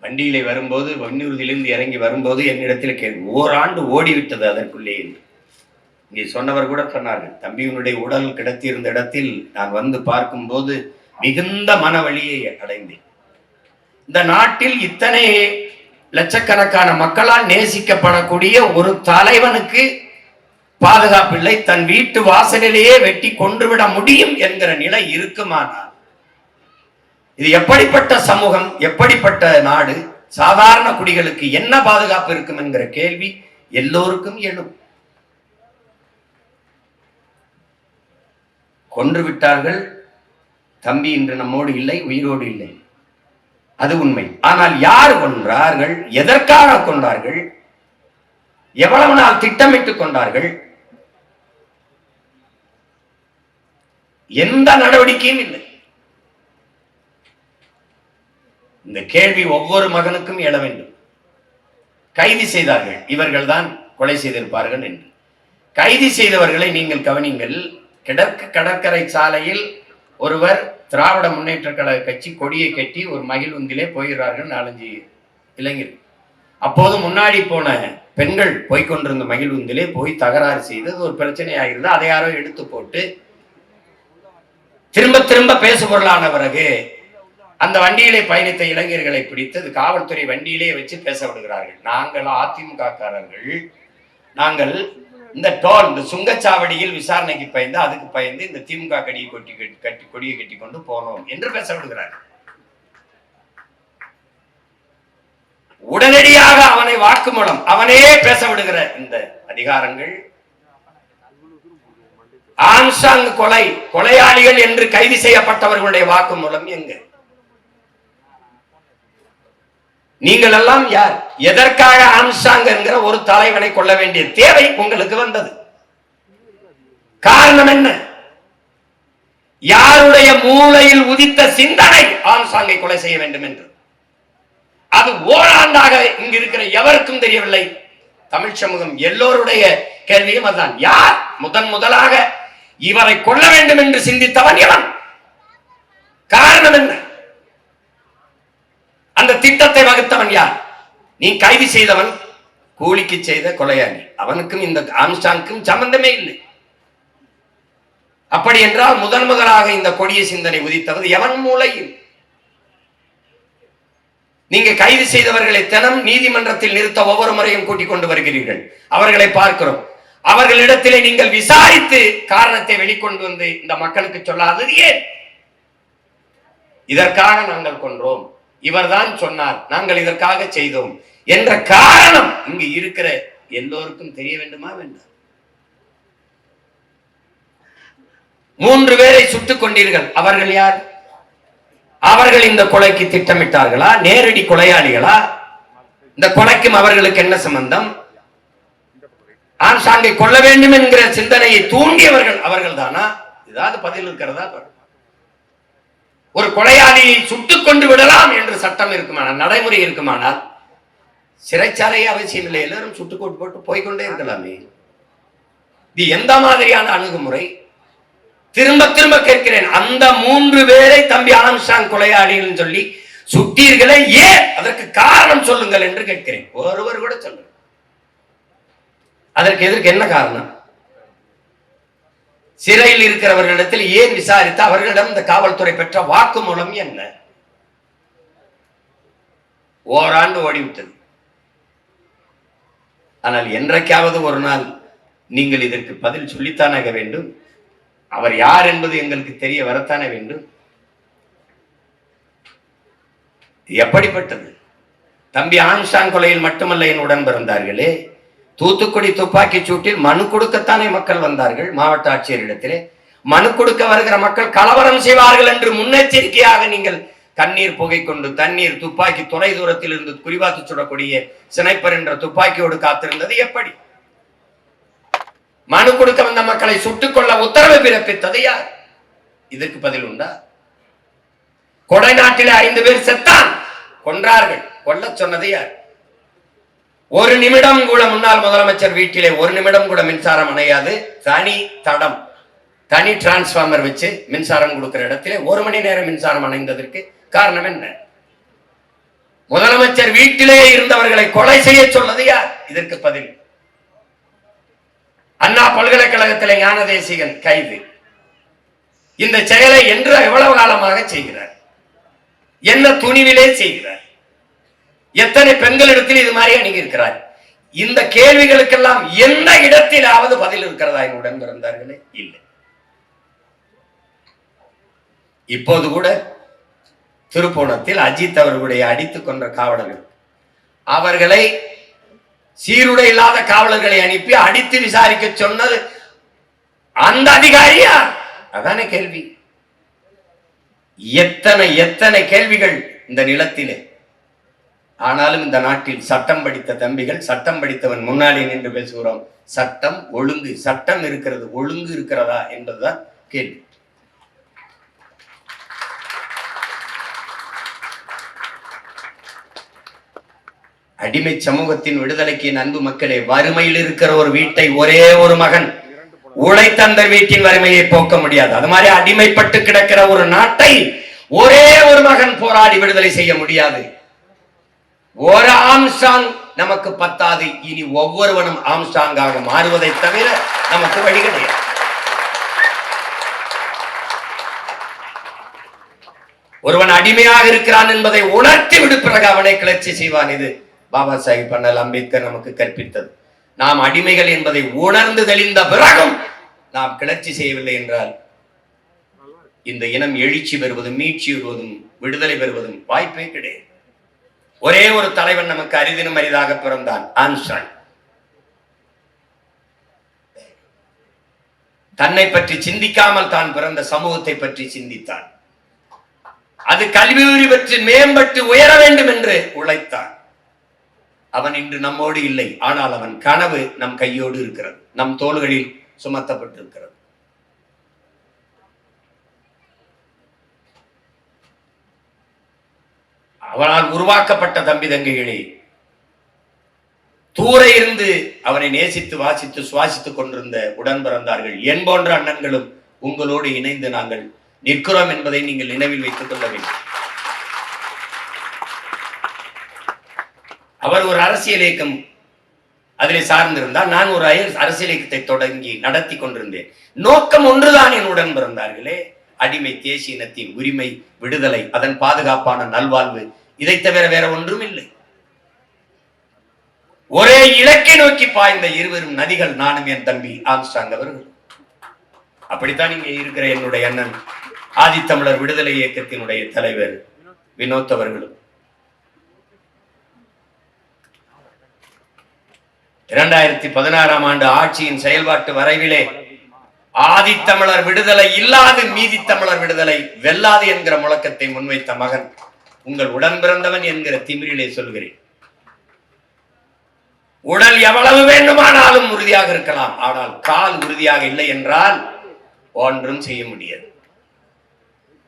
வண்டியிலே வரும்போது வன்னூர்தியிலிருந்து இறங்கி வரும்போது என்னிடத்தில் ஓராண்டு ஓடிவிட்டது அதற்குள்ளே. இங்கே சொன்னவர் கூட சொன்னார்கள், தம்பியினுடைய உடல் கிடத்தியிருந்த இடத்தில் நான் வந்து பார்க்கும்போது மிகுந்த மன வழியை அடைந்தேன். இந்த நாட்டில் இத்தனை லட்சக்கணக்கான மக்களால் நேசிக்கப்படக்கூடிய ஒரு தலைவனுக்கு பாதுகாப்பில்லை, தன் வீட்டு வாசலிலேயே வெட்டி கொன்றுவிட முடியும் என்கிற நிலை இருக்குமானால் இது எப்படிப்பட்ட சமூகம், எப்படிப்பட்ட நாடு? சாதாரண குடிகளுக்கு என்ன பாதுகாப்பு இருக்கும் என்கிற கேள்வி எல்லோருக்கும் எழும். கொன்று விட்டார்கள். தம்பி இன்று நம்மோடு இல்லை, உயிரோடு இல்லை, அது உண்மை. ஆனால் யார் கொன்றார்கள், எதற்காக கொன்றார்கள், எவ்வளவு நாள் திட்டமிட்டுக் கொண்டார்கள், எந்த நடவடிக்கையும் இல்லை. இந்த கேள்வி ஒவ்வொரு மகனுக்கும் எழ வேண்டும். கைது செய்தார்கள், இவர்கள் தான் கொலை செய்திருப்பார்கள் என்று. கைது செய்தவர்களை நீங்கள் கவனிங்கள். கிழக்கு கடற்கரை சாலையில் ஒருவர் திராவிட முன்னேற்ற கழக கட்சி கொடியை கட்டி ஒரு மகிழ்வுந்திலே போகிறார்கள் 4-5 இளைஞர்கள். அப்போது முன்னாடி போன பெண்கள் போய்கொண்டிருந்த மகிழ்வுந்திலே போய் தகராறு செய்து ஒரு பிரச்சனை ஆகிறது. அதை யாரோ எடுத்து போட்டு திரும்ப திரும்ப பேசுபொருளான பிறகு அந்த வண்டியிலே பயணித்த இளைஞர்களை பிடித்து காவல்துறை வண்டியிலே வச்சு பேச விடுகிறார்கள். நாங்கள் அதிமுக காரர்கள், நாங்கள் இந்த டோல், இந்த சுங்கச்சாவடியில் விசாரணைக்கு பயந்து, அதுக்கு பயந்து இந்த திமுக கொடியை கட்டி கொண்டு போனோம் என்று பேச விடுகிறார்கள். உடனடியாக அவனை வாக்குமூலம், அவனே பேச விடுகிற இந்த அதிகாரங்கள் ஆம்ஸ்ட்ராங் கொலையாளிகள் என்று கைது செய்யப்பட்டவர்களுடைய வாக்குமூலம் எங்க? நீங்கள் எல்லாம் யார்? எதற்காக ஆம்ஸ்ட்ராங் என்கிற ஒரு தலைவனை கொள்ள வேண்டிய தேவை உங்களுக்கு வந்தது? காரணம் என்ன? யாருடைய மூளையில் உதித்த சிந்தனை ஆம்ஸ்ட்ராங்கை கொலை செய்ய வேண்டும் என்று? அது ஓராண்டாக இங்கு இருக்கிற எவருக்கும் தெரியவில்லை. தமிழ் சமூகம் எல்லோருடைய கேள்வியும் அதுதான். யார் முதலாக இவரை கொள்ள வேண்டும் என்று சிந்தித்தவன் எவன்? காரணம் என்ன? அந்த திட்டத்தை வகுத்தவன் யார்? நீ கைது செய்தவன் கூலிக்கு செய்த கொலையாளி, அவனுக்கும் இந்த ஆம்ஸ்ட்ராங்கும் சம்பந்தமே இல்லை. அப்படி என்றால் முதலாக இந்த கொடிய சிந்தனை உதித்தவது எவன் மூளையில்? நீங்க கைது செய்தவர்களை தினம் நீதிமன்றத்தில் நிறுத்த ஒவ்வொரு முறையும் கூட்டிக் கொண்டு வருகிறீர்கள். அவர்களை பார்க்கிறோம். அவர்களிடத்திலே நீங்கள் விசாரித்து காரணத்தை வெளிக்கொண்டு வந்து இந்த மக்களுக்கு சொல்லாதது ஏன்? இதற்காக நாங்கள் கொன்றோம், இவர்தான் சொன்னார், நாங்கள் இதற்காக செய்தோம் என்ற காரணம் இங்கு இருக்கிற எல்லோருக்கும் தெரிய வேண்டுமா வேண்டாம்? 3 பேரை சுட்டுக் கொண்டீர்கள். அவர்கள் யார்? அவர்கள் இந்த கொலைக்கு திட்டமிட்டார்களா? நேரடி கொலையாளிகளா? இந்த கொலைக்கும் அவர்களுக்கு என்ன சம்பந்தம்? ஆம்ஸ்ட்ராங்கை கொல்ல வேண்டும் என்கிற சிந்தனையை தூண்டியவர்கள் அவர்கள் தானா? ஏதாவது பதில் இருக்கிறதா? ஒரு கொலையாளியை சுட்டுக் கொண்டு விடலாம் என்று சட்டம் இருக்குமானால், நடைமுறை இருக்குமானால், சிறைச்சாலையே அவசியம் இல்லை, எல்லாரும் சுட்டுக் போட்டு போய்கொண்டே இருக்கலாமே. இது எந்த மாதிரியான அணுகுமுறை? திரும்ப திரும்ப கேட்கிறேன். அந்த 3 பேரை தம்பி ஆம்ஸ்ட்ராங் கொலையாளிகள் சொல்லி சுட்டீர்களே, ஏன்? அதற்கு காரணம் சொல்லுங்கள் என்று கேட்கிறேன். ஒருவர் கூட சொல்லுங்க. அதற்கு எதற்கு என்ன காரணம்? சிறையில் இருக்கிறவர்களிடத்தில் ஏன் விசாரித்து அவர்களிடம் இந்த காவல்துறை பெற்ற வாக்குமூலம் என்ன? ஓராண்டு ஓடிவிட்டது. ஆனால் என்றைக்காவது ஒரு நாள் நீங்கள் இதற்கு பதில் சொல்லித்தானாக வேண்டும். அவர் யார் என்பது எங்களுக்கு தெரிய வரத்தானே வேண்டும். எப்படிப்பட்டது? தம்பி ஆம்ஸ்ட்ராங் கொலையில் மட்டுமல்ல என் உடன் பிறந்தார்களே, தூத்துக்குடி துப்பாக்கி சூட்டில் மனு கொடுக்கத்தானே மக்கள் வந்தார்கள். மாவட்ட ஆட்சியரிடத்திலே மனு கொடுக்க வருகிற மக்கள் கலவரம் செய்வார்கள் என்று முன்னெச்சரிக்கையாக நீங்கள் கண்ணீர் புகை கொண்டு, தண்ணீர், துப்பாக்கி, தொலை தூரத்தில் இருந்து குறிபாத்து சுடக்கூடிய ஸ்னைப்பர் என்ற துப்பாக்கியோடு காத்திருந்தது எப்படி? மனு கொடுக்க வந்த மக்களை சுட்டுக் கொள்ள உத்தரவு பிறப்பித்தது யார்? இதற்கு பதில் உண்டா? கொடைநாட்டிலே 5 பேர் செத்தான், கொன்றார்கள். கொல்ல சொன்னது யார்? ஒரு நிமிடம் கூட முன்னாள் முதலமைச்சர் வீட்டிலே ஒரு நிமிடம் கூட மின்சாரம் அணையாது. தனி தடம், தனி டிரான்ஸ்பார்மர் வச்சு மின்சாரம் கொடுக்கிற இடத்திலே 1 மணி நேரம் மின்சாரம் அணைந்ததற்கு காரணம் என்ன? முதலமைச்சர் முதலமைச்சர் வீட்டிலே இருந்தவர்களை கொலை செய்ய சொன்னது யார்? இதற்கு பதில் அண்ணா பல்கலைக்கழகத்திலே ஞானதேசிகன் கைது. இந்த செயலை என்று எவ்வளவு காலமாக செய்கிறார்? என்ன துணிவிலே செய்கிறார்? எத்தனை பெண்களிடத்தில் இது மாதிரி அணுகியிருக்கிறார்? இந்த கேள்விகளுக்கெல்லாம் எந்த இடத்திலாவது பதில் இருக்கிறதா என்னுடன் பிறந்தார்களே? இல்லை. இப்போது கூட திருப்போணத்தில் அஜித் அவர்களுடைய அடித்துக் கொன்ற காவலர்கள், அவர்களை சீருடை இல்லாத காவலர்களை அனுப்பி அடித்து விசாரிக்க சொன்னது அந்த அதிகாரியா? அதான கேள்வி. எத்தனை எத்தனை கேள்விகள் இந்த நிலத்திலே. ஆனாலும் இந்த நாட்டில் சட்டம் படித்த தம்பிகள், சட்டம் படித்தவன் முன்னாடி நின்று பேசுகிறோம். சட்டம் ஒழுங்கு, சட்டம் இருக்கிறது, ஒழுங்கு இருக்கிறதா என்பதுதான் கேள்வி. அடிமை சமூகத்தின் விடுதலைக்கு அன்பு மக்களே, வறுமையில் இருக்கிற ஒரு வீட்டை ஒரே ஒரு மகன் உழைத்தந்த வீட்டின் வறுமையை போக்க முடியாது. அது மாதிரி அடிமைப்பட்டு கிடக்கிற ஒரு நாட்டை ஒரே ஒரு மகன் போராடி விடுதலை செய்ய முடியாது. ஒரு ஆம்ஸ்டாங் நமக்கு பத்தாது. இனி ஒவ்வொருவனும் ஆம்ஸ்டாங்காக மாறுவதை தவிர நமக்கு வழி கிடையாது. ஒருவன் அடிமையாக இருக்கிறான் என்பதை உணர்த்தி விடு, பிறகு அவனை கிளர்ச்சி செய்வான். இது பாபா சாஹிப் அண்ணல் அம்பேத்கர் நமக்கு கற்பித்தது. நாம் அடிமைகள் என்பதை உணர்ந்து தெளிந்த பிறகும் நாம் கிளர்ச்சி செய்யவில்லை என்றால் இந்த இனம் எழுச்சி பெறுவதும் மீட்சி பெறுவதும் விடுதலை பெறுவதும் வாய்ப்பே கிடையாது. ஒரே ஒரு தலைவன் நமக்கு அரிதினும் அரிதாக பிறந்தான், ஆம்ஸ்ட்ராங். தன்னை பற்றி சிந்திக்காமல் தான் பிறந்த சமூகத்தை பற்றி சிந்தித்தான். அது கல்வி பெற்று மேம்பட்டு உயர வேண்டும் என்று உழைத்தான். அவன் இன்று நம்மோடு இல்லை, ஆனால் அவன் கனவு நம் கையோடு இருக்கிறது, நம் தோள்களில் சுமத்தப்பட்டிருக்கிறது. அவனால் உருவாக்கப்பட்ட தம்பி தங்கைகளே, தூர இருந்து அவனை நேசித்து வாசித்து சுவாசித்துக் கொண்டிருந்த உடன் பிறந்தார்கள் என் போன்ற அண்ணன்களும் உங்களோடு இணைந்து நாங்கள் நிற்கிறோம் என்பதை நீங்கள் நினைவில் வைத்துக் கொள்ள வேண்டும். அவர் ஒரு அரசியல் இயக்கம் அதிலே சார்ந்திருந்தார். நான் ஒரு அரசியல் இயக்கத்தை தொடங்கி நடத்தி கொண்டிருந்தேன். நோக்கம் ஒன்றுதான் என் உடன் பிறந்தார்களே, அடிமை தேசிய இனத்தின் உரிமை, விடுதலை, அதன் பாதுகாப்பான நல்வாழ்வு. இதை தவிர வேற ஒன்றும் இல்லை. ஒரே இலக்கை நோக்கி பாய்ந்த இருவரும் நதிகள், நானும் என் தம்பி ஆம்ஸ்ட்ராங் அவர்கள். அப்படித்தான் இங்கே இருக்கிற என்னுடைய அண்ணன் ஆதித்தமிழர் விடுதலை இயக்கத்தினுடைய தலைவர் வினோத் அவர்களும் 2016 ஆண்டு ஆட்சியின் செயல்பாட்டு வரைவிலே ஆதித்தமிழர் விடுதலை இல்லாது மீதி தமிழர் விடுதலை வெல்லாது என்கிற முழக்கத்தை முன்வைத்த மகன் உங்கள் உடன் பிறந்தவன் என்கிற திமிரிலே சொல்கிறேன். உடல் எவ்வளவு வேண்டுமானாலும் உறுதியாக இருக்கலாம், ஆனால் கால் உறுதியாக இல்லை என்றால் ஒன்றும் செய்ய முடியாது.